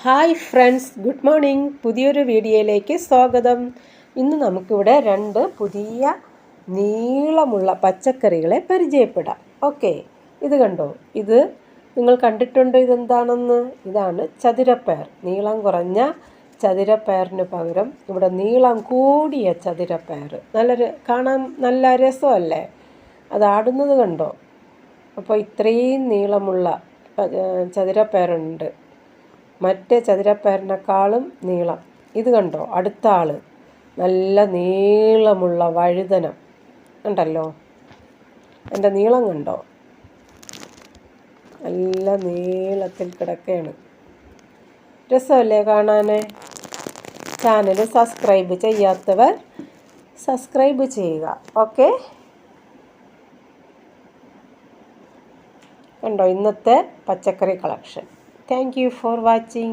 Hi friends, good morning. പുതിയൊരു വീഡിയോയിലേക്ക് സ്വാഗതം. ഇന്ന് നമുക്കിവിടെ രണ്ട് പുതിയ നീളമുള്ള പച്ചക്കറികളെ പരിചയപ്പെടാം. ഓക്കെ, ഇത് കണ്ടോ? ഇത് നിങ്ങൾ കണ്ടിട്ടുണ്ടോ ഇതെന്താണെന്ന്? ഇതാണ് ചതുരപ്പയർ. നീളം കുറഞ്ഞ ചതുരപ്പയറിന് പകരം ഇവിടെ നീളം കൂടിയ ചതുരപ്പയർ. കാണാൻ നല്ല രസമല്ലേ? അതാടുന്നത് കണ്ടോ? അപ്പോൾ ഇത്രയും നീളമുള്ള ചതുരപ്പയറുണ്ട്. മറ്റേ ചതുരപ്പയറിനേക്കാളും നീളം. ഇത് കണ്ടോ? അടുത്ത ആൾ നല്ല നീളമുള്ള വഴുതനം ഉണ്ടല്ലോ. എൻ്റെ നീളം കണ്ടോ? നല്ല നീളത്തിൽ കിടക്കുകയാണ്. രസമല്ലേ കാണാൻ? ചാനൽ സബ്സ്ക്രൈബ് ചെയ്യാത്തവർ സബ്സ്ക്രൈബ് ചെയ്യുക. ഓക്കെ, കണ്ടോ ഇന്നത്തെ പച്ചക്കറി collection. Thank you for watching.